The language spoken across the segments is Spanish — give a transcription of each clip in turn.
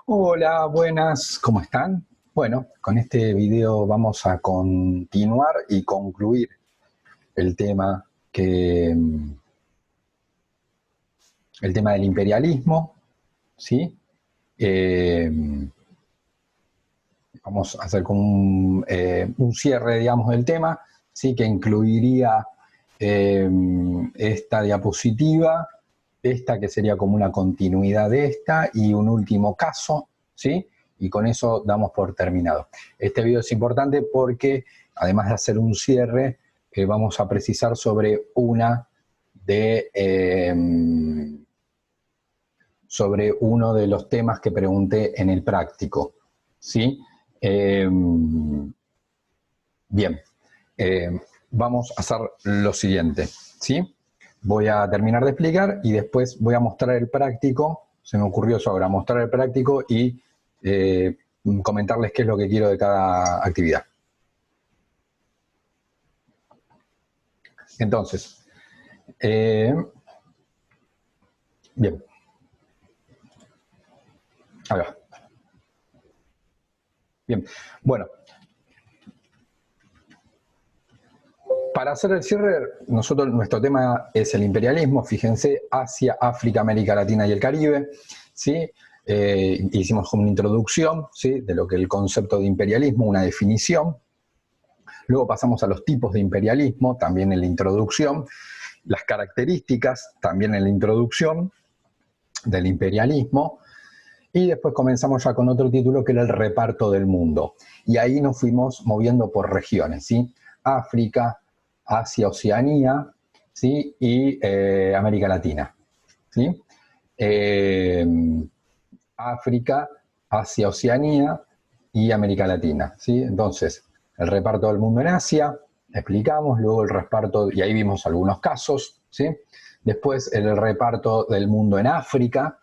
Hola, buenas, ¿cómo están? Bueno, con este video vamos a continuar y concluir el tema el tema del imperialismo, ¿sí? Eh, Vamos a hacer como un cierre, digamos, del tema, ¿sí? Que incluiría esta diapositiva, esta que sería como una continuidad de esta y un último caso, ¿sí? Y con eso damos por terminado. Este video es importante porque, además de hacer un cierre, vamos a precisar sobre uno de los temas que pregunté en el práctico, ¿sí? Eh, Bien, vamos a hacer lo siguiente, ¿sí? Voy a terminar de explicar y después voy a mostrar el práctico. Se me ocurrió eso ahora, mostrar el práctico y comentarles qué es lo que quiero de cada actividad. Entonces, bien. A ver. Bien, bueno. Para hacer el cierre, nuestro tema es el imperialismo. Fíjense, Asia, África, América Latina y el Caribe, ¿sí? Hicimos como una introducción, ¿sí? De lo que es el concepto de imperialismo, una definición. Luego pasamos a los tipos de imperialismo, también en la introducción. Las características, también en la introducción del imperialismo. Y después comenzamos ya con otro título que era el reparto del mundo. Y ahí nos fuimos moviendo por regiones, ¿sí? África, Asia, Oceanía, ¿sí? Y América Latina, ¿sí? África, Asia, Oceanía y América Latina, ¿sí? Entonces, el reparto del mundo en Asia, explicamos, luego el reparto, y ahí vimos algunos casos, ¿sí? Después el reparto del mundo en África,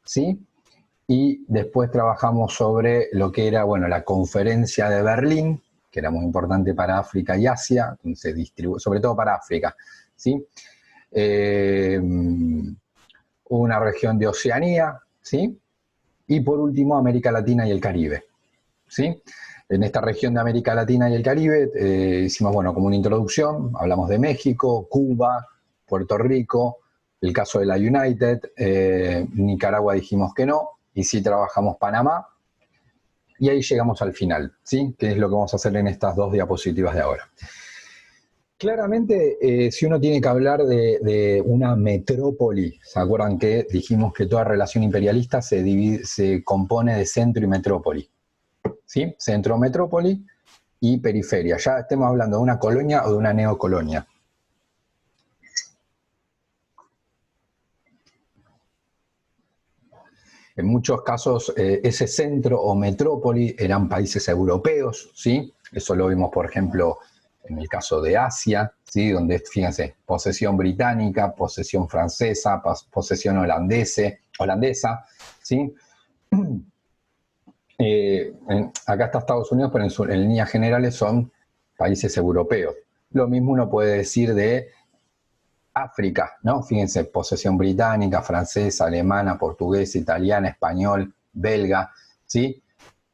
¿sí? Y después trabajamos sobre lo que era, bueno, la conferencia de Berlín, que era muy importante para África y Asia, se distribuye, sobre todo para África, ¿sí? Una región de Oceanía, ¿sí? Y por último, América Latina y el Caribe, ¿sí? En esta región de América Latina y el Caribe hicimos, bueno, como una introducción, hablamos de México, Cuba, Puerto Rico, el caso de la United, Nicaragua dijimos que no, y sí trabajamos Panamá, y ahí llegamos al final, ¿sí? Que es lo que vamos a hacer en estas dos diapositivas de ahora. Claramente, si uno tiene que hablar de una metrópoli, ¿se acuerdan que dijimos que toda relación imperialista se compone de centro y metrópoli? ¿Sí? Centro, metrópoli y periferia. Ya estemos hablando de una colonia o de una neocolonia. En muchos casos, ese centro o metrópoli eran países europeos, ¿sí? Eso lo vimos, por ejemplo, en el caso de Asia, ¿sí? Donde, fíjense, posesión británica, posesión francesa, posesión holandesa, ¿sí? Acá está Estados Unidos, pero en líneas generales son países europeos. Lo mismo uno puede decir de África, ¿no? Fíjense, posesión británica, francesa, alemana, portuguesa, italiana, español, belga, ¿sí?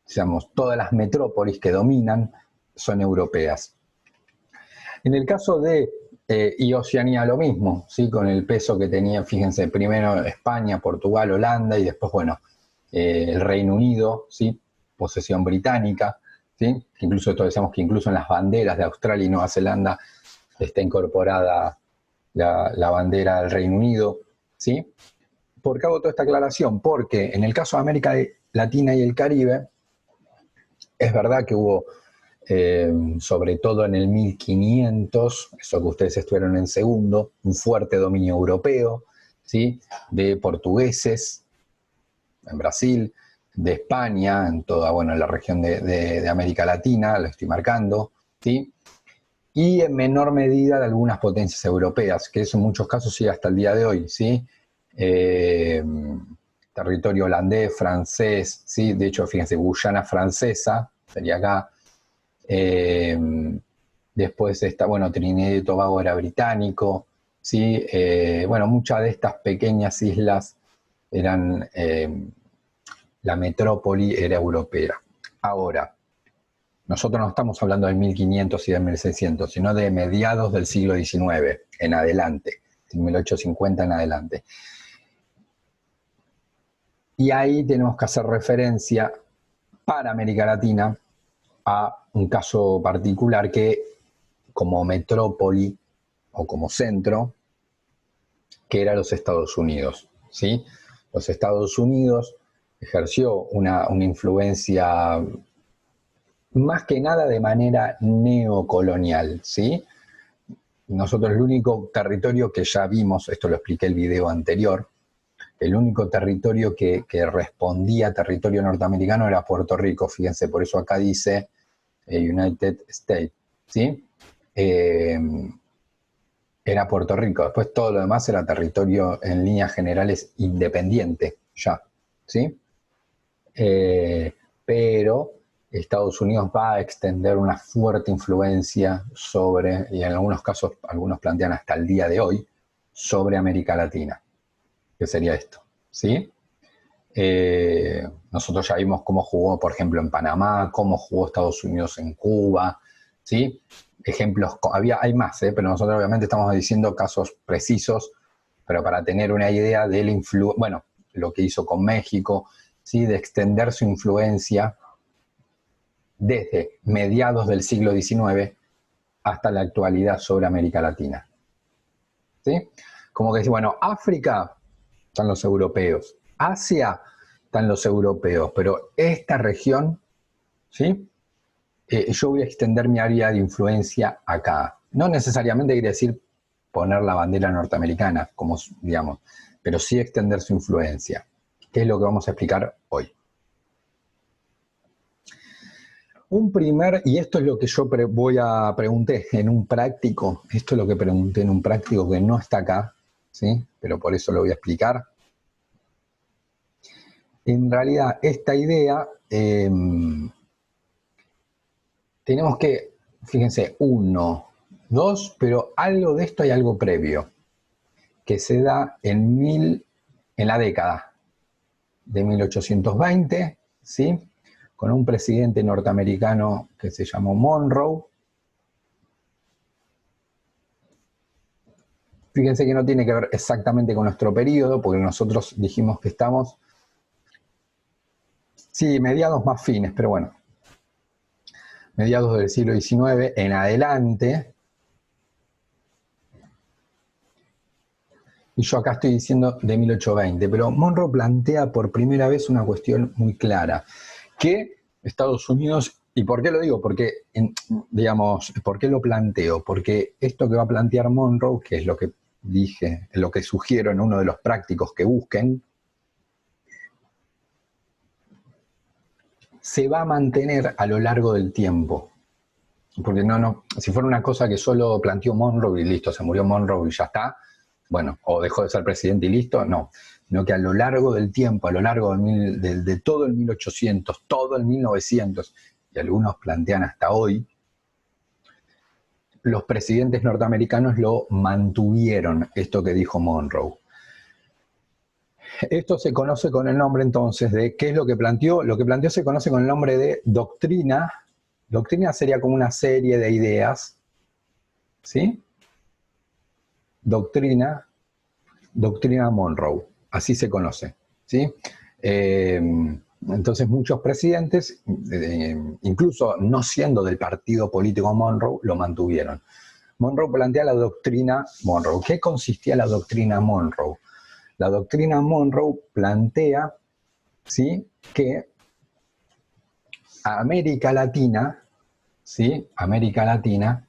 Digamos, todas las metrópolis que dominan son europeas. En el caso de y Oceanía lo mismo, ¿sí? Con el peso que tenía, fíjense, primero España, Portugal, Holanda y después, bueno, el Reino Unido, ¿sí? Posesión británica, ¿sí? Incluso esto decíamos que incluso en las banderas de Australia y Nueva Zelanda está incorporada la bandera del Reino Unido, ¿sí? ¿Por qué hago toda esta aclaración? Porque en el caso de América Latina y el Caribe, es verdad que hubo, sobre todo en el 1500, eso que ustedes estuvieron en segundo, un fuerte dominio europeo, ¿sí? De portugueses en Brasil, de España, en toda, bueno, la región de América Latina, lo estoy marcando, ¿sí? Y en menor medida de algunas potencias europeas, que eso en muchos casos sigue hasta el día de hoy, ¿sí? Territorio holandés, francés, ¿sí? De hecho, fíjense, Guyana francesa, sería acá. Después está, bueno, Trinidad y Tobago era británico, ¿sí? Bueno, muchas de estas pequeñas islas eran la metrópoli era europea. Ahora, nosotros no estamos hablando del 1500 y del 1600, sino de mediados del siglo XIX en adelante, de 1850 en adelante. Y ahí tenemos que hacer referencia para América Latina a un caso particular que como metrópoli o como centro, que era los Estados Unidos, ¿sí? Los Estados Unidos ejerció una influencia más que nada de manera neocolonial, ¿sí? Nosotros el único territorio que ya vimos, esto lo expliqué en el video anterior, el único territorio que respondía a territorio norteamericano era Puerto Rico, fíjense, por eso acá dice United States, ¿sí? Era Puerto Rico, después todo lo demás era territorio en líneas generales independiente, ya, ¿sí? Pero Estados Unidos va a extender una fuerte influencia sobre, y en algunos casos, algunos plantean hasta el día de hoy, sobre América Latina. ¿Qué sería esto? ¿Sí? Nosotros ya vimos cómo jugó, por ejemplo, en Panamá, cómo jugó Estados Unidos en Cuba, ¿sí? Ejemplos, hay más, pero nosotros obviamente estamos diciendo casos precisos, pero para tener una idea de lo que hizo con México, ¿sí? De extender su influencia desde mediados del siglo XIX hasta la actualidad sobre América Latina. ¿Sí? Como que decir, bueno, África están los europeos, Asia están los europeos, pero esta región, ¿sí? Yo voy a extender mi área de influencia acá. No necesariamente quiere decir poner la bandera norteamericana, como digamos, pero sí extender su influencia, que es lo que vamos a explicar hoy. Y esto es lo que yo pregunté en un práctico, esto es lo que pregunté en un práctico que no está acá, ¿sí? Pero por eso lo voy a explicar. En realidad, esta idea, tenemos que, fíjense, 1, 2, pero algo de esto hay algo previo, que se da en la década de 1820, ¿sí? Con un presidente norteamericano que se llamó Monroe. Fíjense que no tiene que ver exactamente con nuestro periodo, porque nosotros dijimos que estamos, sí, mediados más fines, pero bueno, mediados del siglo XIX en adelante. Y yo acá estoy diciendo de 1820, pero Monroe plantea por primera vez una cuestión muy clara, que Estados Unidos, ¿y por qué lo digo? Porque, digamos, ¿por qué lo planteo? Porque esto que va a plantear Monroe, que es lo que dije, lo que sugiero en uno de los prácticos que busquen, se va a mantener a lo largo del tiempo. Porque si fuera una cosa que solo planteó Monroe y listo, se murió Monroe y ya está, bueno, o dejó de ser presidente y listo, no. Sino que a lo largo del tiempo, a lo largo de todo el 1800, todo el 1900, y algunos plantean hasta hoy, los presidentes norteamericanos lo mantuvieron, esto que dijo Monroe. Esto se conoce con el nombre entonces de, ¿qué es lo que planteó? Lo que planteó se conoce con el nombre de doctrina. Doctrina sería como una serie de ideas, ¿sí? Doctrina Monroe, así se conoce, ¿sí? Entonces muchos presidentes, incluso no siendo del partido político Monroe, lo mantuvieron. Monroe plantea la doctrina Monroe. ¿Qué consistía la doctrina Monroe? La doctrina Monroe plantea, ¿sí?, que América Latina, ¿sí?, América Latina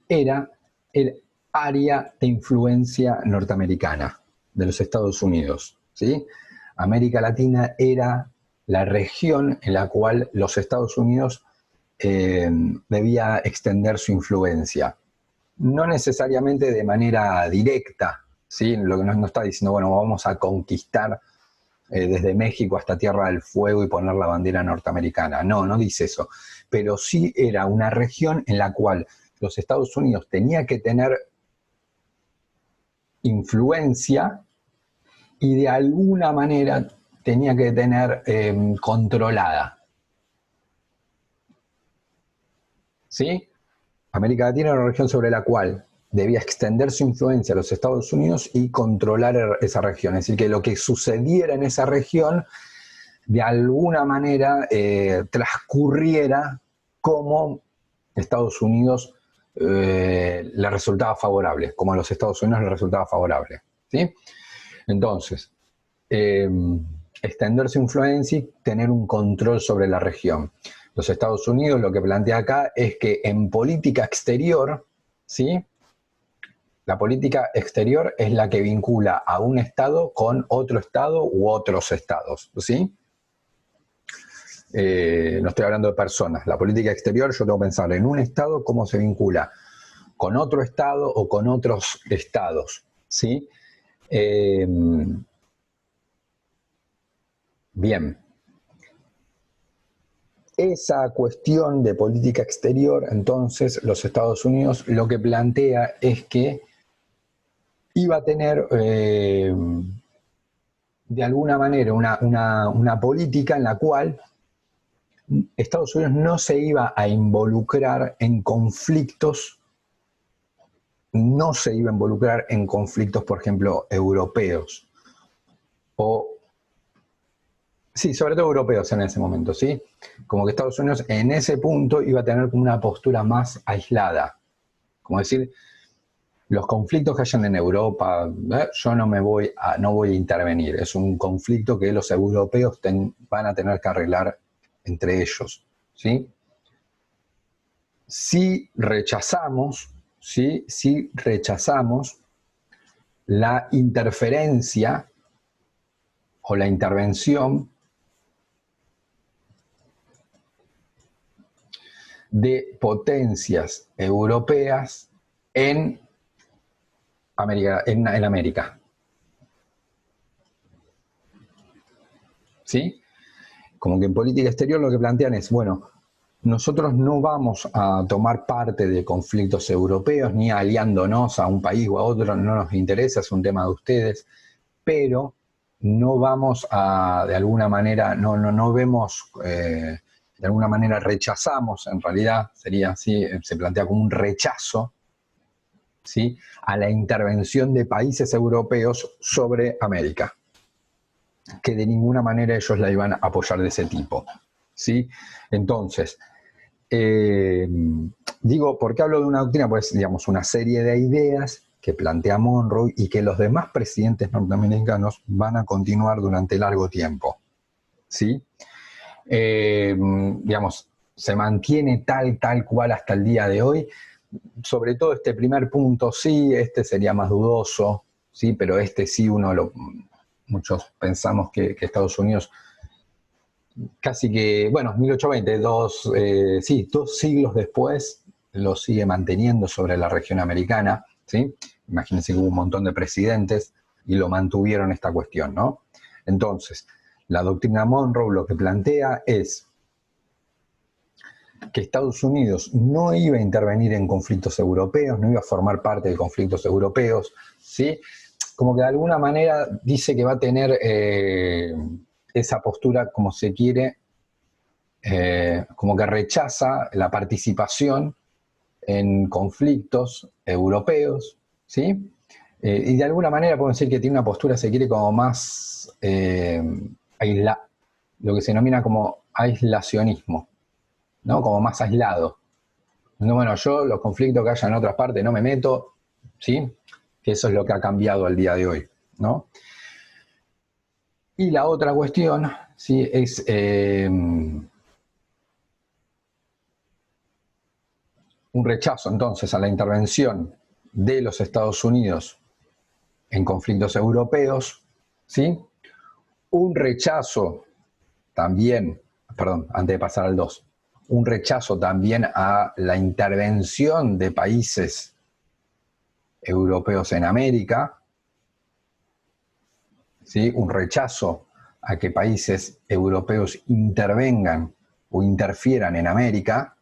era el área de influencia norteamericana de los Estados Unidos, ¿sí? América Latina era la región en la cual los Estados Unidos debía extender su influencia. No necesariamente de manera directa, ¿sí? Lo que no está diciendo, bueno, vamos a conquistar desde México hasta Tierra del Fuego y poner la bandera norteamericana. No, no dice eso. Pero sí era una región en la cual los Estados Unidos tenía que tener influencia y de alguna manera tenía que tener controlada. ¿Sí? América Latina era una región sobre la cual debía extender su influencia a los Estados Unidos y controlar esa región. Es decir, que lo que sucediera en esa región, de alguna manera, transcurriera como Estados Unidos le resultaba favorable, como a los Estados Unidos le resultaba favorable. ¿Sí? Entonces, extender su influencia y tener un control sobre la región. Los Estados Unidos lo que plantea acá es que en política exterior, ¿sí? La política exterior es la que vincula a un Estado con otro Estado u otros Estados, ¿sí? No estoy hablando de personas. La política exterior, yo tengo que pensar en un Estado, cómo se vincula con otro Estado o con otros Estados, ¿sí? Bien. Esa cuestión de política exterior, entonces, los Estados Unidos lo que plantea es que iba a tener, de alguna manera, una política en la cual Estados Unidos no se iba a involucrar en conflictos, no se iba a involucrar en conflictos, por ejemplo, europeos, o sí, sobre todo europeos en ese momento, ¿sí? Como que Estados Unidos en ese punto iba a tener como una postura más aislada. Como decir, los conflictos que hayan en Europa, yo no voy a intervenir. Es un conflicto que los europeos van a tener que arreglar entre ellos, ¿sí? Si rechazamos, ¿sí? Si rechazamos la interferencia o la intervención de potencias europeas en América. ¿Sí? Como que en política exterior lo que plantean es, bueno, nosotros no vamos a tomar parte de conflictos europeos, ni aliándonos a un país o a otro, no nos interesa, es un tema de ustedes, pero no vamos a, de alguna manera, no vemos, de alguna manera rechazamos, en realidad sería así, se plantea como un rechazo, ¿sí?, a la intervención de países europeos sobre América, que de ninguna manera ellos la iban a apoyar de ese tipo, ¿sí? Entonces, digo, ¿por qué hablo de una doctrina? Pues, digamos, una serie de ideas que plantea Monroe y que los demás presidentes norteamericanos van a continuar durante largo tiempo, ¿sí? Digamos, se mantiene tal cual hasta el día de hoy. Sobre todo este primer punto, sí, este sería más dudoso, sí, pero este sí muchos pensamos que Estados Unidos casi que, bueno, 1820, dos siglos después lo sigue manteniendo sobre la región americana, ¿sí? Imagínense que hubo un montón de presidentes y lo mantuvieron esta cuestión, ¿no? Entonces, la doctrina Monroe lo que plantea es que Estados Unidos no iba a intervenir en conflictos europeos, no iba a formar parte de conflictos europeos, ¿sí? Como que de alguna manera dice que va a tener esa postura, como se quiere, como que rechaza la participación en conflictos europeos, ¿sí? Y de alguna manera podemos decir que tiene una postura, se quiere, como más lo que se denomina como aislacionismo, ¿no? Como más aislado. No, bueno, yo los conflictos que haya en otras partes no me meto, ¿sí? Que eso es lo que ha cambiado al día de hoy, ¿no? Y la otra cuestión, ¿sí?, es un rechazo entonces a la intervención de los Estados Unidos en conflictos europeos, ¿sí? Un rechazo también, perdón, antes de pasar al 2, un rechazo también a la intervención de países europeos en América, ¿sí? Un rechazo a que países europeos intervengan o interfieran en América.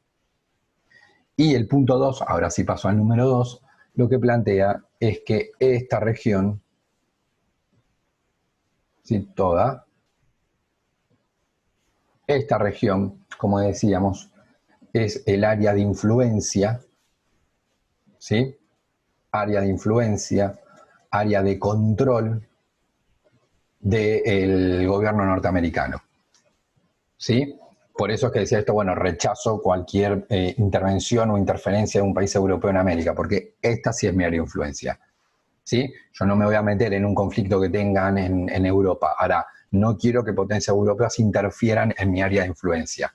Y el punto 2, ahora sí paso al número 2, lo que plantea es que esta región, ¿sí?, toda, Esta región, como decíamos, es el área de influencia, ¿sí? Área de influencia, área de control del gobierno norteamericano, ¿sí? Por eso es que decía esto, bueno, rechazo cualquier intervención o interferencia de un país europeo en América, porque esta sí es mi área de influencia, ¿sí? Yo no me voy a meter en un conflicto que tengan en Europa. Ahora, no quiero que potencias europeas interfieran en mi área de influencia.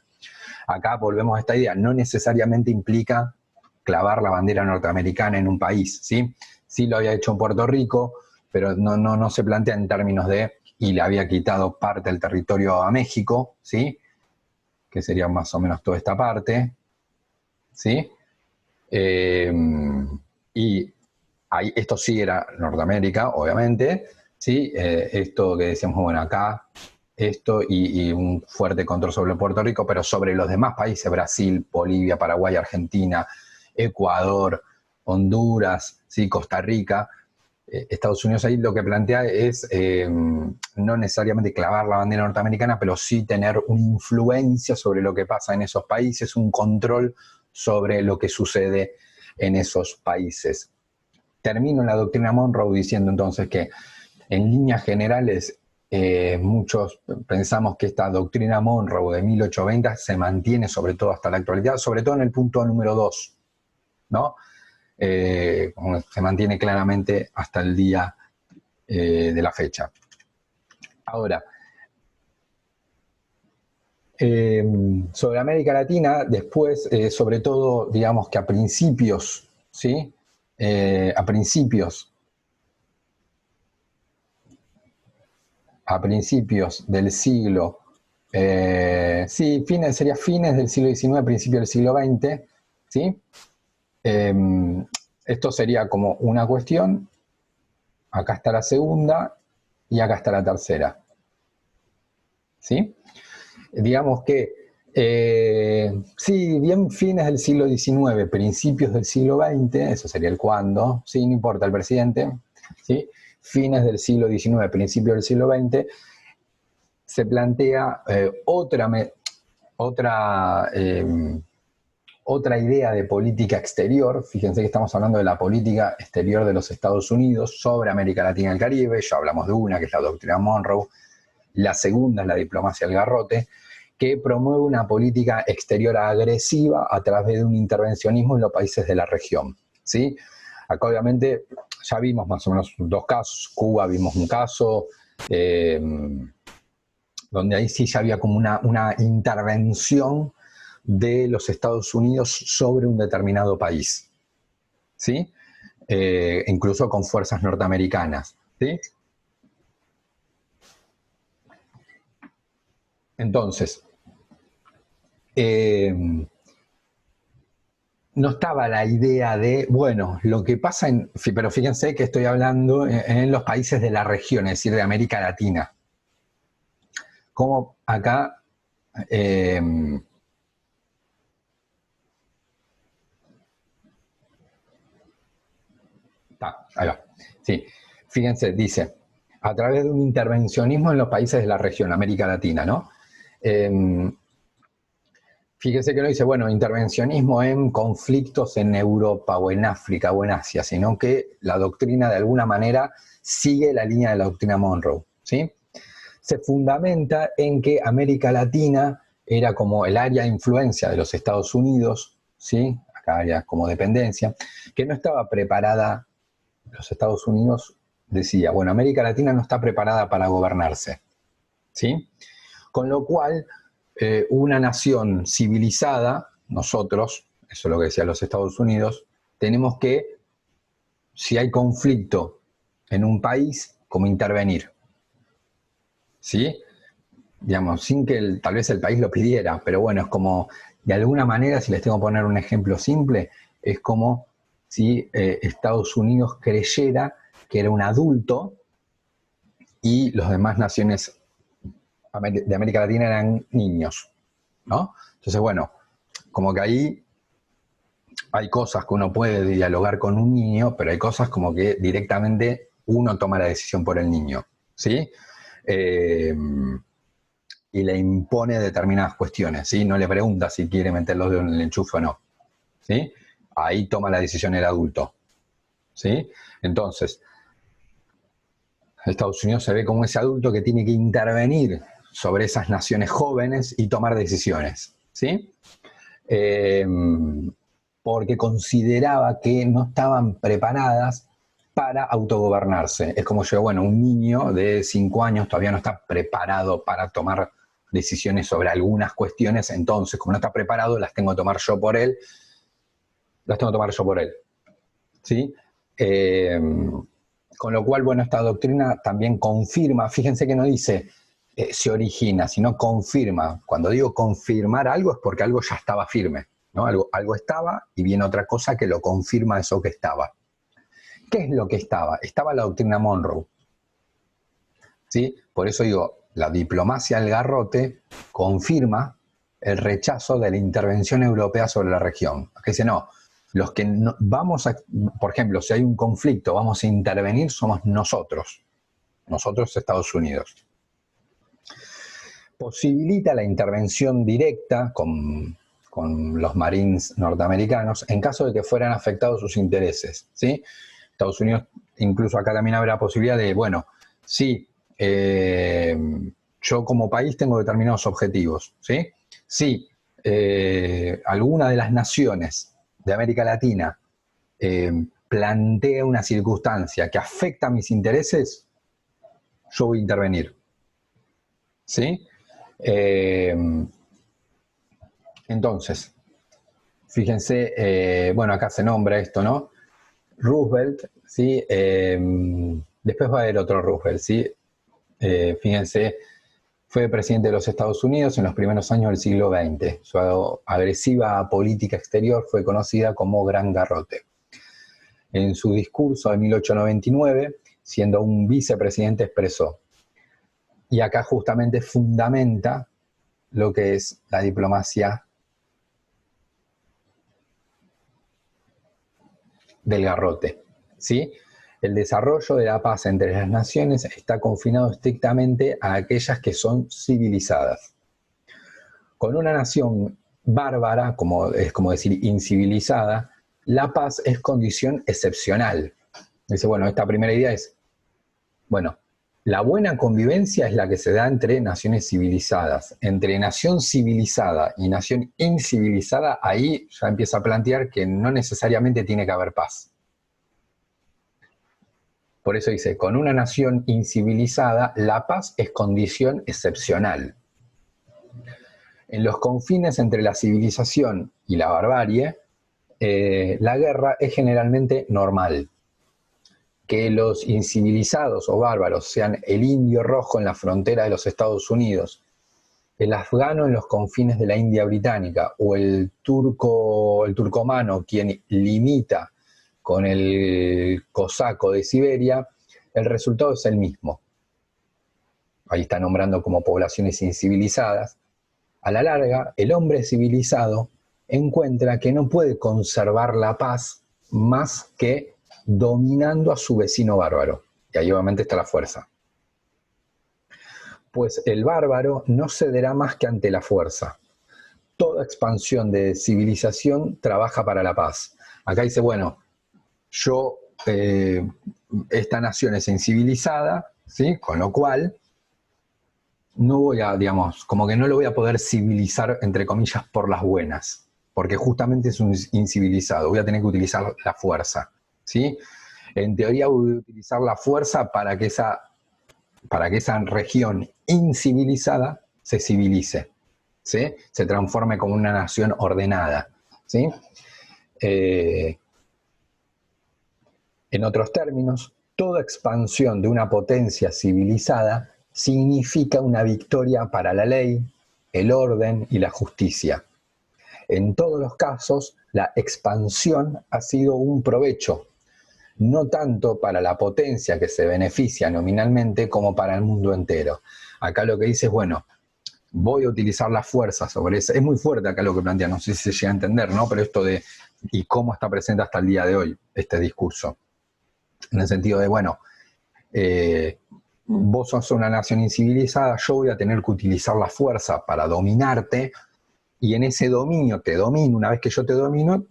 Acá volvemos a esta idea, no necesariamente implica clavar la bandera norteamericana en un país, ¿sí? Sí lo había hecho en Puerto Rico, pero no se plantea en términos de, y le había quitado parte del territorio a México, ¿sí? Que sería más o menos toda esta parte, ¿sí? Y ahí, esto sí era Norteamérica, obviamente, ¿sí? Esto que decíamos, bueno, acá, esto y un fuerte control sobre Puerto Rico, pero sobre los demás países, Brasil, Bolivia, Paraguay, Argentina, Ecuador, Honduras, ¿sí? Costa Rica. Estados Unidos ahí lo que plantea es no necesariamente clavar la bandera norteamericana, pero sí tener una influencia sobre lo que pasa en esos países, un control sobre lo que sucede en esos países. Termino la doctrina Monroe diciendo entonces que en líneas generales muchos pensamos que esta doctrina Monroe de 1820 se mantiene sobre todo hasta la actualidad, sobre todo en el punto número 2, ¿no? Se mantiene claramente hasta el día de la fecha. Ahora, sobre América Latina, después, sobre todo, digamos que a principios, ¿sí? A principios del siglo, sí, sería fines del siglo XIX, principios del siglo XX, ¿sí? Esto sería como una cuestión, acá está la segunda y acá está la tercera, ¿sí? Digamos que, sí, bien fines del siglo XIX, principios del siglo XX, eso sería el cuándo, sí, no importa el presidente, ¿sí? Fines del siglo XIX, principios del siglo XX, se plantea otra idea de política exterior. Fíjense que estamos hablando de la política exterior de los Estados Unidos sobre América Latina y el Caribe. Ya hablamos de una, que es la doctrina Monroe. La segunda es la diplomacia del garrote, que promueve una política exterior agresiva a través de un intervencionismo en los países de la región, ¿sí? Acá obviamente ya vimos más o menos dos casos. Cuba vimos un caso, donde ahí sí ya había como una intervención de los Estados Unidos sobre un determinado país, ¿sí? Incluso con fuerzas norteamericanas, ¿sí? Entonces, no estaba la idea de, bueno, lo que pasa pero fíjense que estoy hablando en los países de la región, es decir, de América Latina. Como acá, ahí va. Sí, fíjense, dice, a través de un intervencionismo en los países de la región, América Latina, ¿no? Fíjense que no dice, bueno, intervencionismo en conflictos en Europa o en África o en Asia, sino que la doctrina de alguna manera sigue la línea de la doctrina Monroe, ¿sí? Se fundamenta en que América Latina era como el área de influencia de los Estados Unidos, ¿sí? Acá área como dependencia, que no estaba preparada. Los Estados Unidos decía, bueno, América Latina no está preparada para gobernarse, ¿sí? Con lo cual, una nación civilizada, nosotros, eso es lo que decían los Estados Unidos, tenemos que, si hay conflicto en un país, como intervenir, ¿sí? Digamos, sin que tal vez el país lo pidiera, pero bueno, es como, de alguna manera, si les tengo que poner un ejemplo simple, es como si Estados Unidos creyera que era un adulto y las demás naciones de América Latina eran niños, ¿no? Entonces, bueno, como que ahí hay cosas que uno puede dialogar con un niño, pero hay cosas como que directamente uno toma la decisión por el niño, ¿sí? y le impone determinadas cuestiones, ¿sí? No le pregunta si quiere meter los dedos en el enchufe o no, ¿sí? Ahí toma la decisión el adulto, ¿sí? Entonces, Estados Unidos se ve como ese adulto que tiene que intervenir sobre esas naciones jóvenes y tomar decisiones, ¿sí? Porque consideraba que no estaban preparadas para autogobernarse. Es como yo, bueno, un niño de 5 años todavía no está preparado para tomar decisiones sobre algunas cuestiones, entonces, como no está preparado, las tengo que tomar yo por él, ¿sí? Con lo cual, bueno, esta doctrina también confirma, fíjense que no dice se origina, sino confirma. Cuando digo confirmar algo es porque algo ya estaba firme, ¿no? Algo estaba y viene otra cosa que lo confirma eso que estaba. ¿Qué es lo que estaba? Estaba la doctrina Monroe, ¿sí? Por eso digo, la diplomacia al garrote confirma el rechazo de la intervención europea sobre la región. Que dice, no, los que no, vamos a, por ejemplo, si hay un conflicto, vamos a intervenir, somos nosotros Estados Unidos. Posibilita la intervención directa con los Marines norteamericanos en caso de que fueran afectados sus intereses, ¿sí? Estados Unidos, incluso acá también habrá posibilidad de, bueno, sí, yo como país tengo determinados objetivos, ¿sí? Sí, alguna de las naciones de América Latina plantea una circunstancia que afecta a mis intereses, yo voy a intervenir, ¿sí? Entonces, fíjense, bueno, acá se nombra esto, ¿no? Roosevelt, ¿sí? Después va a haber otro Roosevelt, ¿sí? Fíjense, fue presidente de los Estados Unidos en los primeros años del siglo XX. Su agresiva política exterior fue conocida como Gran Garrote. En su discurso de 1899, siendo un vicepresidente, expresó, y acá justamente fundamenta lo que es la diplomacia del garrote, ¿sí? El desarrollo de la paz entre las naciones está confinado estrictamente a aquellas que son civilizadas. Con una nación bárbara, es como decir incivilizada, la paz es condición excepcional. Dice, bueno, esta primera idea es, bueno, la buena convivencia es la que se da entre naciones civilizadas. Entre nación civilizada y nación incivilizada, ahí ya empieza a plantear que no necesariamente tiene que haber paz. Por eso dice, con una nación incivilizada, la paz es condición excepcional. En los confines entre la civilización y la barbarie, la guerra es generalmente normal. Que los incivilizados o bárbaros sean el indio rojo en la frontera de los Estados Unidos, el afgano en los confines de la India británica o el turcomano quien limita con el cosaco de Siberia, el resultado es el mismo. Ahí está nombrando como poblaciones incivilizadas. A la larga, el hombre civilizado encuentra que no puede conservar la paz más que dominando a su vecino bárbaro. Y ahí obviamente está la fuerza. Pues el bárbaro no cederá más que ante la fuerza. Toda expansión de civilización trabaja para la paz. Acá dice, bueno, esta nación es incivilizada, ¿sí? Con lo cual no voy a, digamos, como que no lo voy a poder civilizar, entre comillas, por las buenas, porque justamente es un incivilizado, voy a tener que utilizar la fuerza, ¿sí? En teoría voy a utilizar la fuerza para que esa región incivilizada se civilice, ¿sí? Se transforme como una nación ordenada, ¿sí? En otros términos, toda expansión de una potencia civilizada significa una victoria para la ley, el orden y la justicia. En todos los casos, la expansión ha sido un provecho, no tanto para la potencia que se beneficia nominalmente como para el mundo entero. Acá lo que dice es, bueno, voy a utilizar la fuerza sobre eso. Es muy fuerte acá lo que plantea, no sé si se llega a entender, ¿no? Pero esto de, y cómo está presente hasta el día de hoy este discurso. En el sentido de, bueno, vos sos una nación incivilizada, yo voy a tener que utilizar la fuerza para dominarte, y en ese dominio te domino. Una vez que yo te domino,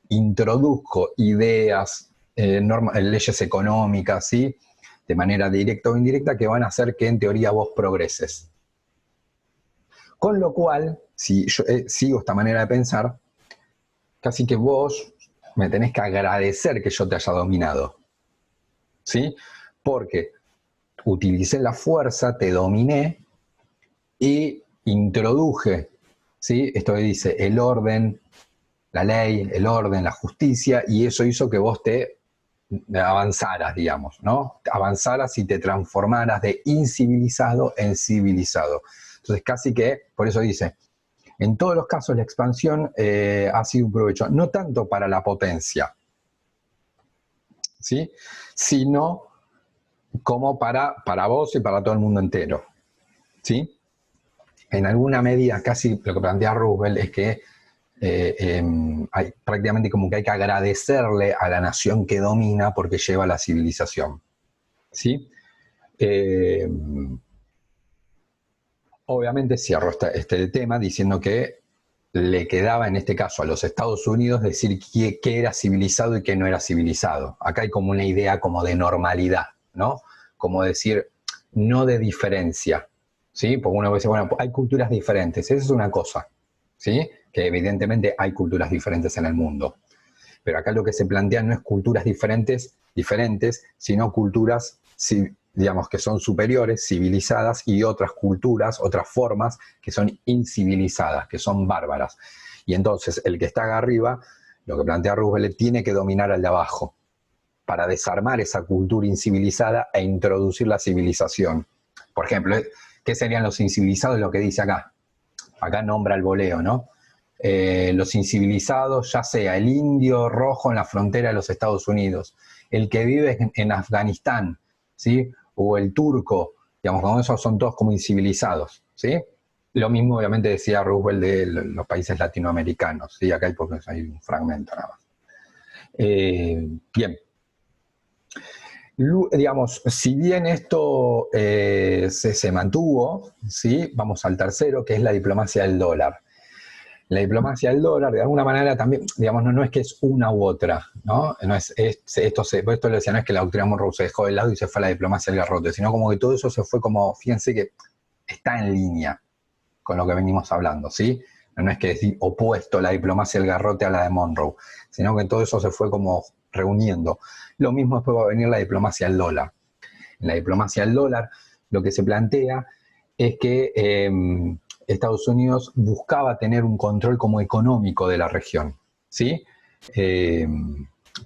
introduzco ideas, leyes económicas, ¿sí?, de manera directa o indirecta, que van a hacer que en teoría vos progreses. Con lo cual, si yo sigo esta manera de pensar, casi que vos me tenés que agradecer que yo te haya dominado, ¿sí? Porque utilicé la fuerza, te dominé y introduje, ¿sí?, esto que dice el orden, la ley, el orden, la justicia, y eso hizo que vos te avanzaras, digamos, ¿no? Avanzaras y te transformaras de incivilizado en civilizado. Entonces, casi que, por eso dice, en todos los casos la expansión ha sido un provecho, no tanto para la potencia, ¿sí?, sino como para vos y para todo el mundo entero, ¿sí? En alguna medida, casi lo que plantea Roosevelt es que hay, prácticamente como que hay que agradecerle a la nación que domina porque lleva la civilización, ¿sí? Obviamente cierro este tema diciendo que le quedaba en este caso a los Estados Unidos decir qué era civilizado y qué no era civilizado. Acá hay como una idea como de normalidad, ¿no? Como decir, no de diferencia, ¿sí? Porque uno dice, bueno, hay culturas diferentes, esa es una cosa, ¿sí? Que evidentemente hay culturas diferentes en el mundo. Pero acá lo que se plantea no es culturas diferentes, sino culturas, digamos, que son superiores, civilizadas, y otras culturas, otras formas que son incivilizadas, que son bárbaras. Y entonces el que está acá arriba, lo que plantea Roosevelt, tiene que dominar al de abajo para desarmar esa cultura incivilizada e introducir la civilización. Por ejemplo, ¿qué serían los incivilizados? Lo que dice acá. Acá nombra el boleo, ¿no? Los incivilizados, ya sea el indio rojo en la frontera de los Estados Unidos, el que vive en Afganistán, ¿sí?, o el turco, digamos, como esos son todos como incivilizados, ¿sí? Lo mismo obviamente decía Roosevelt de los países latinoamericanos, ¿sí? Acá hay un fragmento nada más. Bien. Digamos, si bien esto se mantuvo, ¿sí?, vamos al tercero, que es la diplomacia del dólar. La diplomacia del dólar, de alguna manera también, digamos, no es que es una u otra, ¿no? Esto lo decía, no es que la doctrina Monroe se dejó de lado y se fue a la diplomacia del garrote, sino como que todo eso se fue como, fíjense que está en línea con lo que venimos hablando, ¿sí? No es que es opuesto la diplomacia del garrote a la de Monroe, sino que todo eso se fue como reuniendo. Lo mismo después va a venir la diplomacia del dólar. En la diplomacia del dólar, lo que se plantea es que Estados Unidos buscaba tener un control como económico de la región, ¿sí?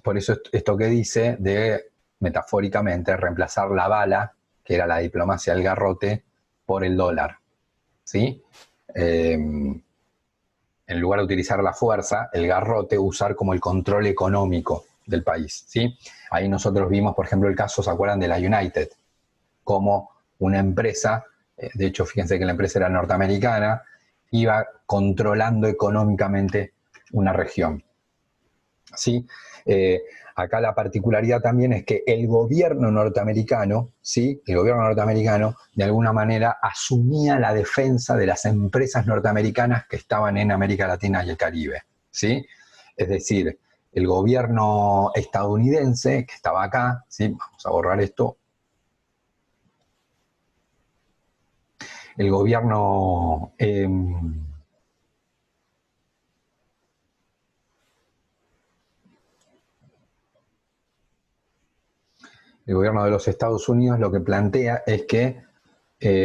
Por eso esto que dice de, metafóricamente, reemplazar la bala, que era la diplomacia del garrote, por el dólar, ¿sí? En lugar de utilizar la fuerza, el garrote, usar como el control económico del país, ¿sí? Ahí nosotros vimos, por ejemplo, el caso, ¿se acuerdan?, de la United, como una empresa, de hecho, fíjense que la empresa era norteamericana, iba controlando económicamente una región, ¿sí? Acá la particularidad también es que el gobierno norteamericano, ¿sí?, el gobierno norteamericano de alguna manera asumía la defensa de las empresas norteamericanas que estaban en América Latina y el Caribe, ¿sí? Es decir, el gobierno estadounidense que estaba acá, ¿sí?, vamos a borrar esto, el gobierno de los Estados Unidos lo que plantea es que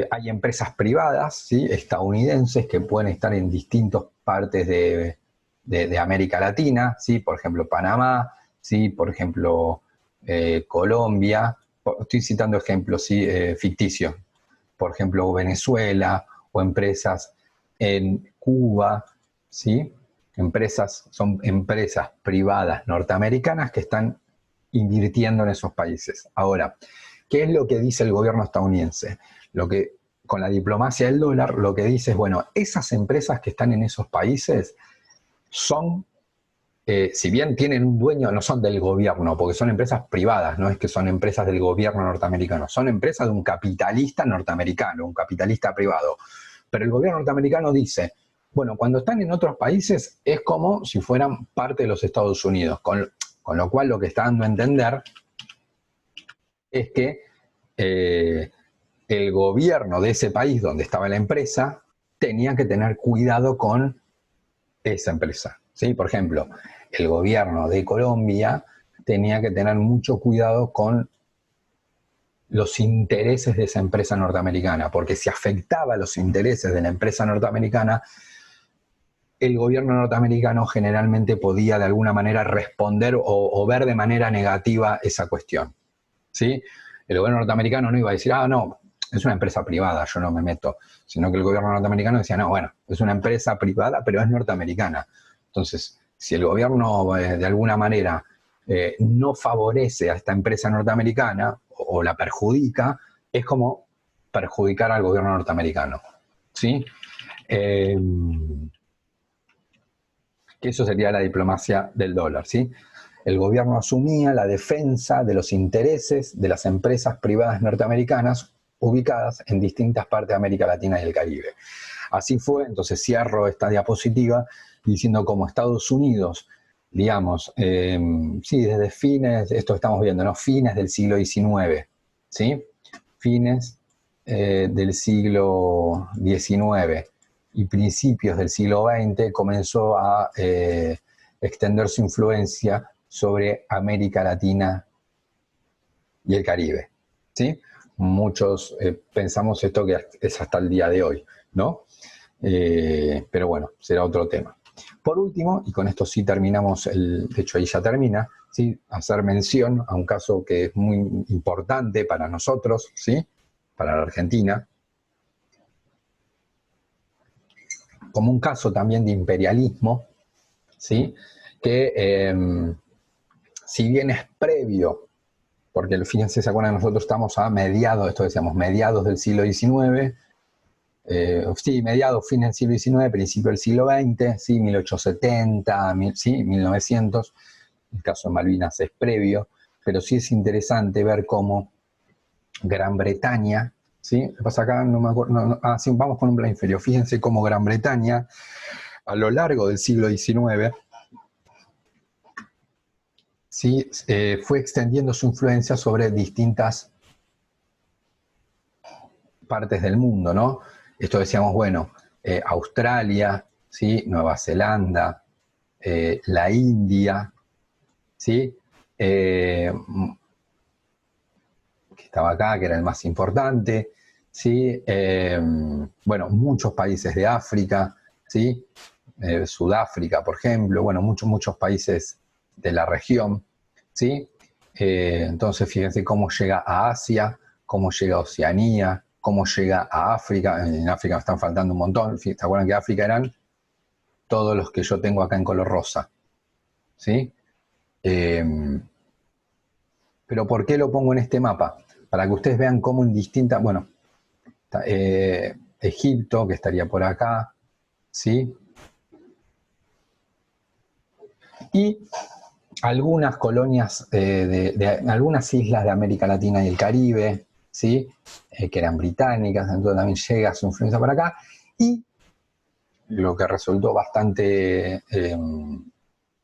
hay empresas privadas, ¿sí?, estadounidenses, que pueden estar en distintas partes de América Latina, ¿sí?, por ejemplo Panamá, ¿sí?, por ejemplo Colombia, estoy citando ejemplos, ¿sí?, ficticios, por ejemplo Venezuela, o empresas en Cuba, ¿sí? Son empresas privadas norteamericanas que están invirtiendo en esos países. Ahora, ¿qué es lo que dice el gobierno estadounidense? Con la diplomacia del dólar, lo que dice es, bueno, esas empresas que están en esos países son si bien tienen un dueño, no son del gobierno, porque son empresas privadas, no es que son empresas del gobierno norteamericano, son empresas de un capitalista norteamericano, un capitalista privado. Pero el gobierno norteamericano dice, bueno, cuando están en otros países es como si fueran parte de los Estados Unidos, con lo cual lo que está dando a entender es que el gobierno de ese país donde estaba la empresa tenía que tener cuidado con esa empresa, ¿sí? Por ejemplo, el gobierno de Colombia tenía que tener mucho cuidado con los intereses de esa empresa norteamericana, porque si afectaba los intereses de la empresa norteamericana, el gobierno norteamericano generalmente podía de alguna manera responder o ver de manera negativa esa cuestión, ¿sí? El gobierno norteamericano no iba a decir, no, es una empresa privada, yo no me meto, sino que el gobierno norteamericano decía, no, bueno, es una empresa privada, pero es norteamericana. Entonces, si el gobierno de alguna manera no favorece a esta empresa norteamericana o la perjudica, es como perjudicar al gobierno norteamericano, ¿sí? Que eso sería la diplomacia del dólar, ¿sí? El gobierno asumía la defensa de los intereses de las empresas privadas norteamericanas ubicadas en distintas partes de América Latina y el Caribe. Así fue, entonces cierro esta diapositiva diciendo cómo Estados Unidos, digamos, sí, desde fines, esto estamos viendo, ¿no? Fines del siglo XIX, ¿sí? Fines del siglo XIX y principios del siglo XX comenzó a extender su influencia sobre América Latina y el Caribe, ¿sí? Muchos pensamos esto que es hasta el día de hoy, ¿no? Pero bueno, será otro tema. Por último, y con esto sí terminamos, de hecho ahí ya termina, ¿sí? Hacer mención a un caso que es muy importante para nosotros, ¿sí? Para la Argentina, como un caso también de imperialismo, ¿sí? Que si bien es previo, porque fíjense, se acuerdan, nosotros estamos a mediados, esto decíamos, mediados del siglo XIX, sí, mediados, fines del siglo XIX, principio del siglo XX, sí, 1870, sí, 1900, el caso de Malvinas es previo, pero sí es interesante ver cómo Gran Bretaña, ¿sí? ¿Qué pasa acá? No me acuerdo, sí, vamos con un plan inferior, fíjense cómo Gran Bretaña, a lo largo del siglo XIX, ¿sí? Fue extendiendo su influencia sobre distintas partes del mundo, ¿no? Esto decíamos, bueno, Australia, ¿sí? Nueva Zelanda, la India, ¿sí? Que estaba acá, que era el más importante, ¿sí? Bueno, muchos países de África, ¿sí? Sudáfrica, por ejemplo, bueno, muchos países de la región, ¿sí? Entonces, fíjense cómo llega a Asia, cómo llega a Oceanía, cómo llega a África. En África me están faltando un montón. ¿Se acuerdan que África eran todos los que yo tengo acá en color rosa? ¿Sí? Pero ¿por qué lo pongo en este mapa? Para que ustedes vean cómo en distintas, bueno, Egipto, que estaría por acá, ¿sí? Y algunas colonias de algunas islas de América Latina y el Caribe, ¿sí? Que eran británicas, entonces también llega su influencia para acá, y lo que resultó bastante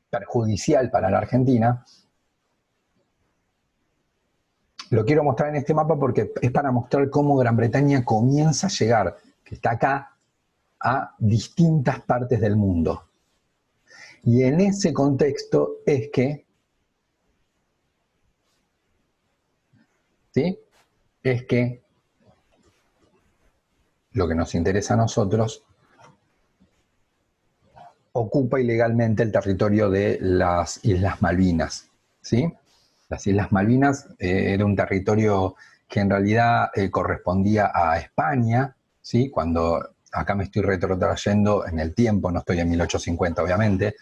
perjudicial para la Argentina, lo quiero mostrar en este mapa porque es para mostrar cómo Gran Bretaña comienza a llegar, que está acá, a distintas partes del mundo. Y en ese contexto es que, ¿sí? Es que lo que nos interesa a nosotros ocupa ilegalmente el territorio de las Islas Malvinas, ¿sí? Las Islas Malvinas era un territorio que en realidad correspondía a España, ¿sí? Cuando acá me estoy retrotrayendo en el tiempo, no estoy en 1850 obviamente,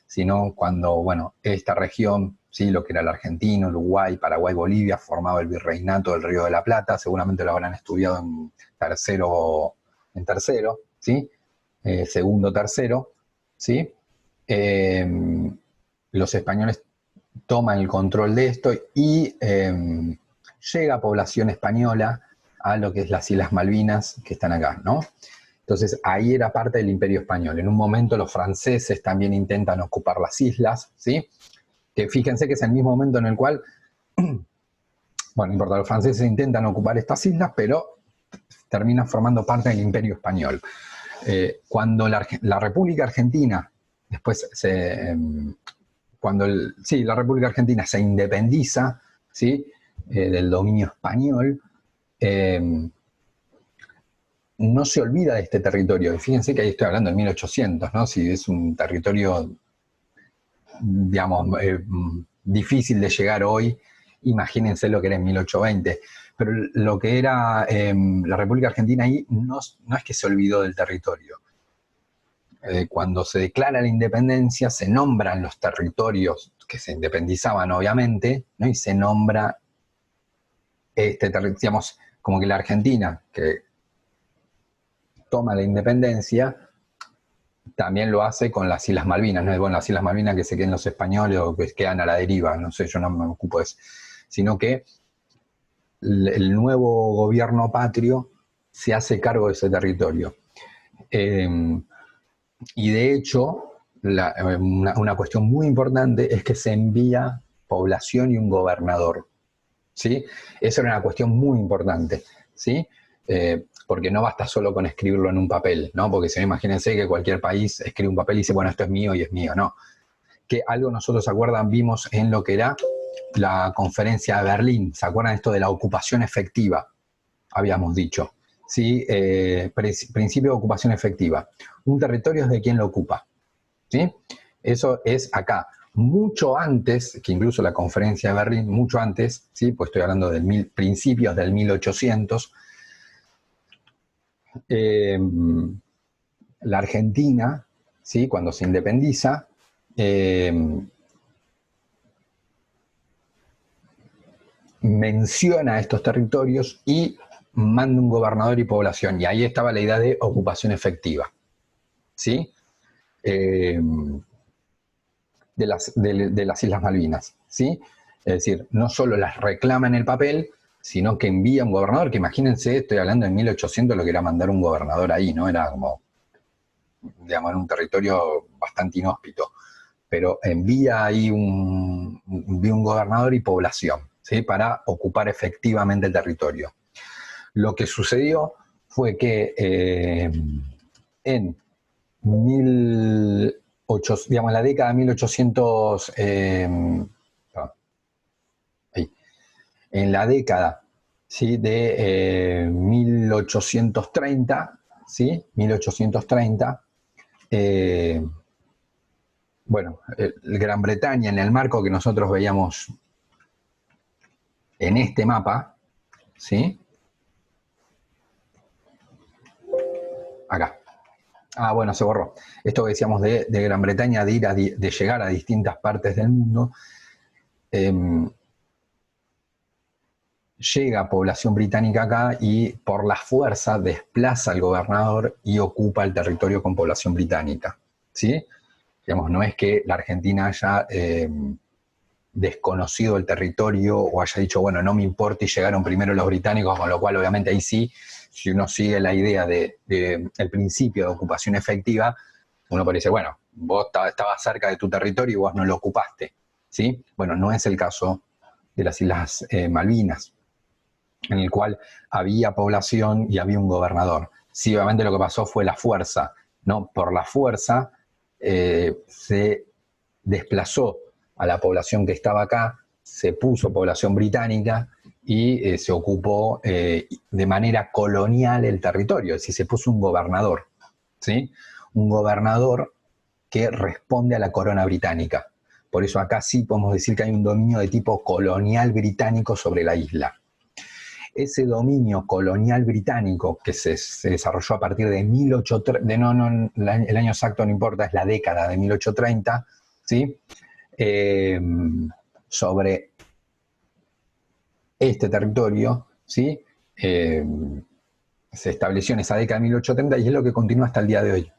sino cuando, bueno, esta región, ¿sí? Lo que era la Argentina, Uruguay, Paraguay, Bolivia, formaba el virreinato del Río de la Plata, seguramente lo habrán estudiado en tercero, ¿sí? Segundo, tercero, ¿sí? los españoles toman el control de esto y llega población española a lo que es las Islas Malvinas, que están acá, ¿no? Entonces ahí era parte del Imperio Español. En un momento los franceses también intentan ocupar las islas, ¿sí? Que fíjense que es el mismo momento en el cual, bueno, no importa, los franceses intentan ocupar estas islas, pero terminan formando parte del Imperio Español. Cuando la República Argentina, después la República Argentina se independiza, ¿sí? Del dominio español, no se olvida de este territorio. Y fíjense que ahí estoy hablando de 1800, ¿no? Si es un territorio, digamos, difícil de llegar hoy, imagínense lo que era en 1820. Pero lo que era la República Argentina ahí no es que se olvidó del territorio. Cuando se declara la independencia, se nombran los territorios que se independizaban, obviamente, ¿no? Y se nombra digamos, como que la Argentina, que toma la independencia, también lo hace con las Islas Malvinas. No es bueno las Islas Malvinas que se queden los españoles o que quedan a la deriva, no sé, yo no me ocupo de eso, sino que el nuevo gobierno patrio se hace cargo de ese territorio. Y de hecho, una cuestión muy importante es que se envía población y un gobernador, ¿sí? Eso era una cuestión muy importante, ¿sí? Porque no basta solo con escribirlo en un papel, ¿no? Porque si no, imagínense que cualquier país escribe un papel y dice, bueno, esto es mío y es mío, no. Que algo nosotros, ¿se acuerdan? Vimos en lo que era la conferencia de Berlín, ¿se acuerdan esto de la ocupación efectiva? Habíamos dicho, ¿sí? Principio de ocupación efectiva. Un territorio es de quien lo ocupa, ¿sí? Eso es acá. Mucho antes, que incluso la conferencia de Berlín, mucho antes, ¿sí? Pues estoy hablando de principios del 1800, la Argentina, ¿sí? Cuando se independiza, menciona estos territorios y manda un gobernador y población. Y ahí estaba la idea de ocupación efectiva, ¿sí? De las Islas Malvinas, ¿sí? Es decir, no solo las reclama en el papel, sino que envía un gobernador, que imagínense, estoy hablando en 1800, lo que era mandar un gobernador ahí, ¿no? Era como, digamos, en un territorio bastante inhóspito. Pero envía ahí un gobernador y población, ¿sí? Para ocupar efectivamente el territorio. Lo que sucedió fue que en la década de 1800, en la década, ¿sí? De 1830, ¿sí? 1830, bueno, Gran Bretaña, en el marco que nosotros veíamos en este mapa, ¿sí? Acá. Ah, bueno, se borró. Esto que decíamos de Gran Bretaña, de llegar a distintas partes del mundo, llega población británica acá y por la fuerza desplaza al gobernador y ocupa el territorio con población británica, ¿sí? Digamos, no es que la Argentina haya desconocido el territorio o haya dicho, bueno, no me importa y llegaron primero los británicos, con lo cual obviamente ahí sí, si uno sigue la idea el principio de ocupación efectiva, uno puede decir, bueno, vos estabas cerca de tu territorio y vos no lo ocupaste, ¿sí? Bueno, no es el caso de las Islas Malvinas, en el cual había población y había un gobernador. Sí, obviamente lo que pasó fue la fuerza, ¿no? Por la fuerza se desplazó a la población que estaba acá, se puso población británica y se ocupó de manera colonial el territorio, es decir, se puso un gobernador, ¿sí? Un gobernador que responde a la corona británica. Por eso acá sí podemos decir que hay un dominio de tipo colonial británico sobre la isla. Ese dominio colonial británico que se desarrolló a partir de 1830, el año exacto no importa, es la década de 1830, ¿sí? Sobre este territorio, ¿sí? Se estableció en esa década de 1830 y es lo que continúa hasta el día de hoy,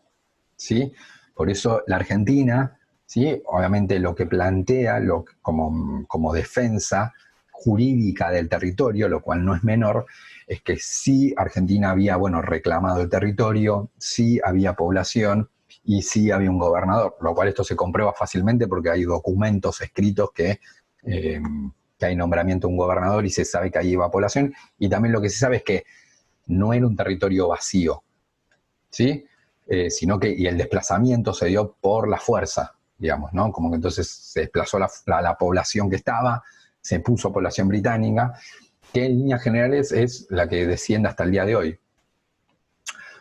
¿sí? Por eso la Argentina ¿sí? Obviamente lo que plantea como defensa jurídica del territorio, lo cual no es menor, es que sí Argentina había, bueno, reclamado el territorio, sí había población y sí había un gobernador, lo cual esto se comprueba fácilmente porque hay documentos escritos que hay nombramiento de un gobernador y se sabe que ahí iba población, y también lo que se sabe es que no era un territorio vacío, ¿sí? Sino que y el desplazamiento se dio por la fuerza, digamos, ¿no? Como que entonces se desplazó la población que estaba, se puso población británica, que en líneas generales es la que desciende hasta el día de hoy.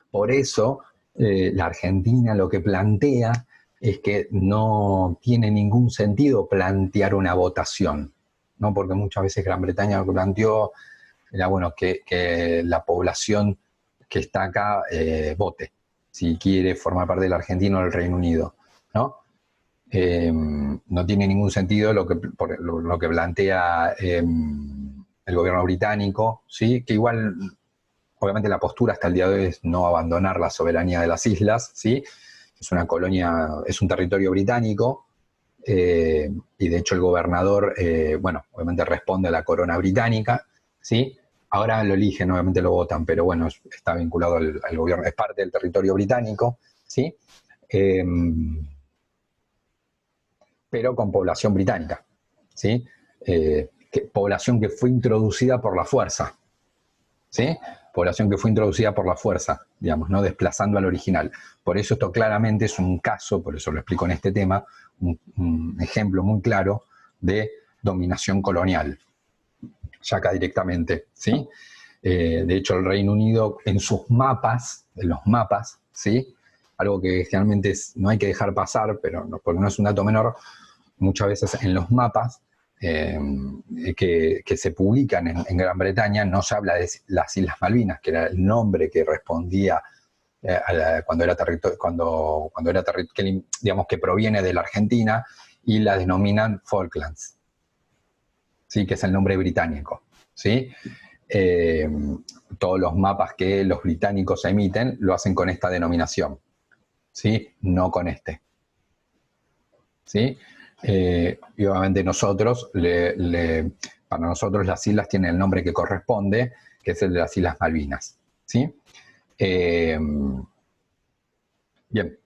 Por eso, la Argentina lo que plantea es que no tiene ningún sentido plantear una votación, ¿no? Porque muchas veces Gran Bretaña lo que planteó era, bueno, que la población que está acá vote, si quiere formar parte de la Argentina o del Reino Unido, ¿no? No tiene ningún sentido lo que plantea el gobierno británico, ¿sí? Que igual, obviamente la postura hasta el día de hoy es no abandonar la soberanía de las islas, ¿sí? Es una colonia, es un territorio británico, y de hecho el gobernador, bueno, obviamente responde a la corona británica, ¿sí? Ahora lo eligen, obviamente lo votan, pero bueno, está vinculado al gobierno, es parte del territorio británico, ¿sí? Eh, pero con población británica, ¿sí? Población que fue introducida por la fuerza, ¿sí? Población que fue introducida por la fuerza, digamos, ¿no? Desplazando al original. Por eso esto claramente es un caso, por eso lo explico en este tema, un ejemplo muy claro de dominación colonial, ya acá directamente, ¿sí? De hecho, el Reino Unido en sus mapas, en los mapas, ¿sí? Algo que generalmente no hay que dejar pasar, pero no, porque no es un dato menor, muchas veces en los mapas que se publican en Gran Bretaña no se habla de las Islas Malvinas, que era el nombre que respondía cuando era territorio, digamos que proviene de la Argentina, y la denominan Falklands, ¿sí? Que es el nombre británico, ¿sí? Eh, Todos los mapas que los británicos emiten lo hacen con esta denominación, ¿sí? No con este, ¿sí? Y obviamente nosotros, para nosotros las islas tienen el nombre que corresponde, que es el de las Islas Malvinas, ¿sí? Bien.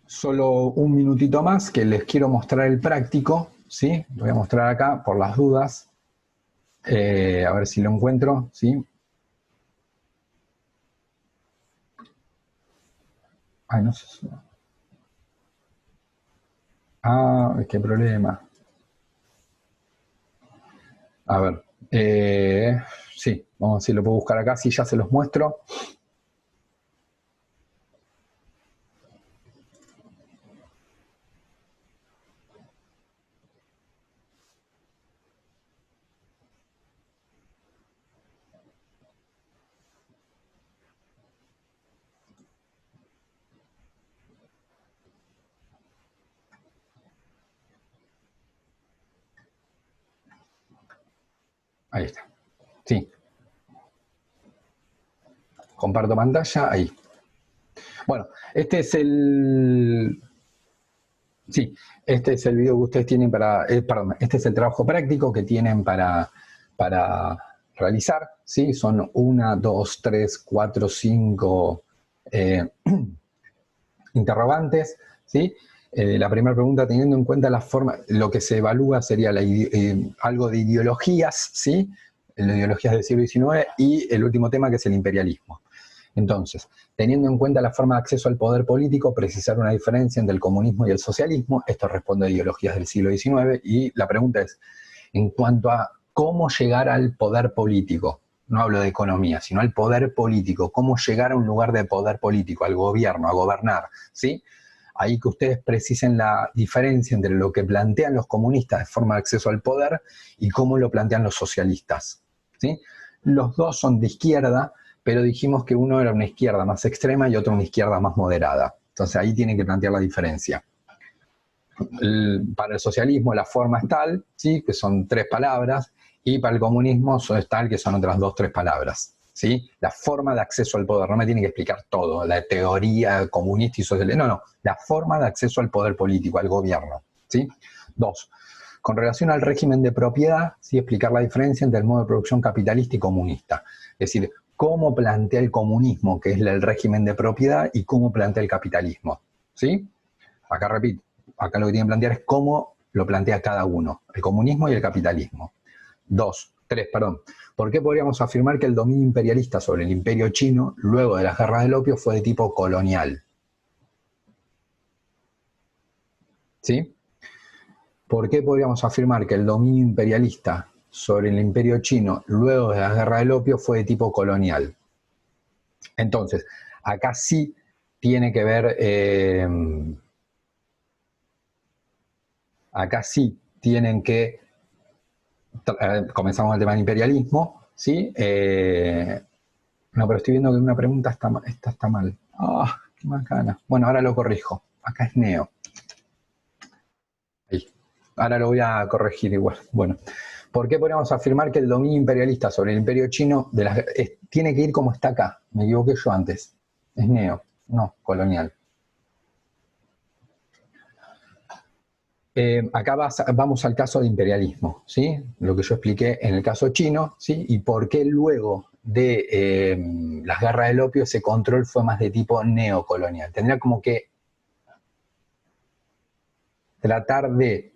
Solo un minutito más que les quiero mostrar el práctico, ¿sí? Lo voy a mostrar acá por las dudas. A ver si lo encuentro, ¿sí? Ay, no sé. Ah, qué problema. A ver. Sí, vamos a ver si lo puedo buscar acá, si ya se los muestro. Ahí está. Sí, comparto pantalla, ahí. Bueno, este es el... Sí, este es el video que ustedes tienen para... perdón, este es el trabajo práctico que tienen para realizar, ¿sí? Son 1, 2, 3, 4, 5 interrogantes, ¿sí? La primera pregunta, teniendo en cuenta la forma, lo que se evalúa sería algo de ideologías, ¿sí? Las ideologías del siglo XIX, y el último tema, que es el imperialismo. Entonces, teniendo en cuenta la forma de acceso al poder político, precisar una diferencia entre el comunismo y el socialismo. Esto responde a ideologías del siglo XIX, y la pregunta es, en cuanto a cómo llegar al poder político, no hablo de economía, sino al poder político, cómo llegar a un lugar de poder político, al gobierno, a gobernar, ¿sí? Ahí que ustedes precisen la diferencia entre lo que plantean los comunistas de forma de acceso al poder y cómo lo plantean los socialistas, ¿sí? Los dos son de izquierda, pero dijimos que uno era una izquierda más extrema y otro una izquierda más moderada. Entonces ahí tienen que plantear la diferencia. Para el socialismo la forma es tal, ¿sí? Que son 3 palabras, y para el comunismo es tal, que son otras 2, 3 palabras, ¿sí? La forma de acceso al poder, no me tiene que explicar todo, la teoría comunista y socialista, no, la forma de acceso al poder político, al gobierno, ¿sí? 2. Con relación al régimen de propiedad, sí, explicar la diferencia entre el modo de producción capitalista y comunista. Es decir, cómo plantea el comunismo, que es el régimen de propiedad, y cómo plantea el capitalismo, ¿sí? Acá repito, acá lo que tienen que plantear es cómo lo plantea cada uno, el comunismo y el capitalismo. 3, perdón. ¿Por qué podríamos afirmar que el dominio imperialista sobre el imperio chino, luego de las guerras del opio, fue de tipo colonial? ¿Sí? ¿Por qué podríamos afirmar que el dominio imperialista sobre el imperio chino, luego de las guerras del opio, fue de tipo colonial? Entonces, acá sí tiene que ver, acá sí tienen que, comenzamos el tema del imperialismo, ¿sí? No, pero estoy viendo que una pregunta está mal. Ah, qué macana. Bueno, ahora lo corrijo. Acá es neo. Ahí. Ahora lo voy a corregir igual. Bueno, ¿por qué podríamos afirmar que el dominio imperialista sobre el imperio chino tiene que ir como está acá? Me equivoqué yo antes. Es neo, no colonial. Acá vamos al caso de imperialismo, ¿sí? Lo que yo expliqué en el caso chino, ¿sí? Y por qué luego de las guerras del opio ese control fue más de tipo neocolonial. Tendría como que tratar de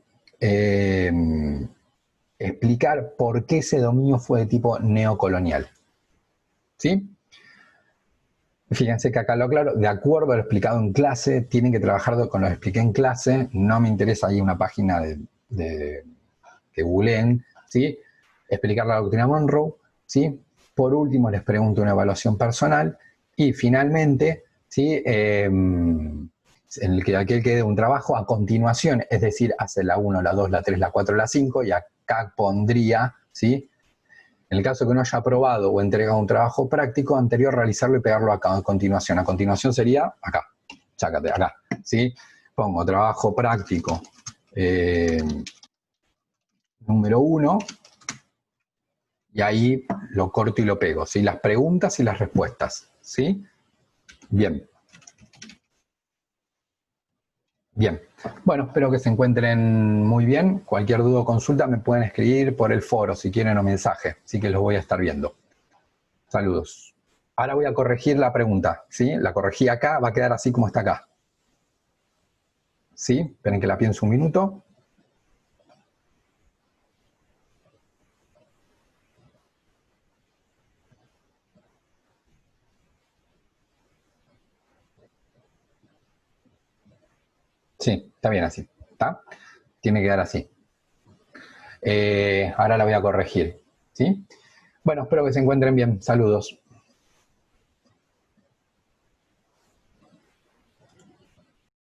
explicar por qué ese dominio fue de tipo neocolonial, ¿sí? Fíjense que acá lo aclaro, de acuerdo a lo explicado en clase, tienen que trabajar con lo que expliqué en clase, no me interesa ahí una página que googleen, ¿sí? Explicar la doctrina Monroe, ¿sí? Por último, les pregunto una evaluación personal y finalmente, ¿sí? En el que aquel que dé un trabajo a continuación, es decir, hace la 1, la 2, la 3, la 4, la 5 y acá pondría, ¿sí? En el caso que no haya aprobado o entregado un trabajo práctico, anterior realizarlo y pegarlo acá a continuación. A continuación sería acá, chácate, acá, ¿sí? Pongo trabajo práctico número 1 y ahí lo corto y lo pego, ¿sí? Las preguntas y las respuestas, ¿sí? Bien. Bien. Bueno, espero que se encuentren muy bien. Cualquier duda o consulta me pueden escribir por el foro si quieren o mensaje, así que los voy a estar viendo. Saludos. Ahora voy a corregir la pregunta, ¿sí? La corregí acá, va a quedar así como está acá. ¿Sí? Esperen que la pienso un minuto. Sí, está bien así. ¿Está? Tiene que quedar así. Ahora la voy a corregir, ¿sí? Bueno, espero que se encuentren bien. Saludos.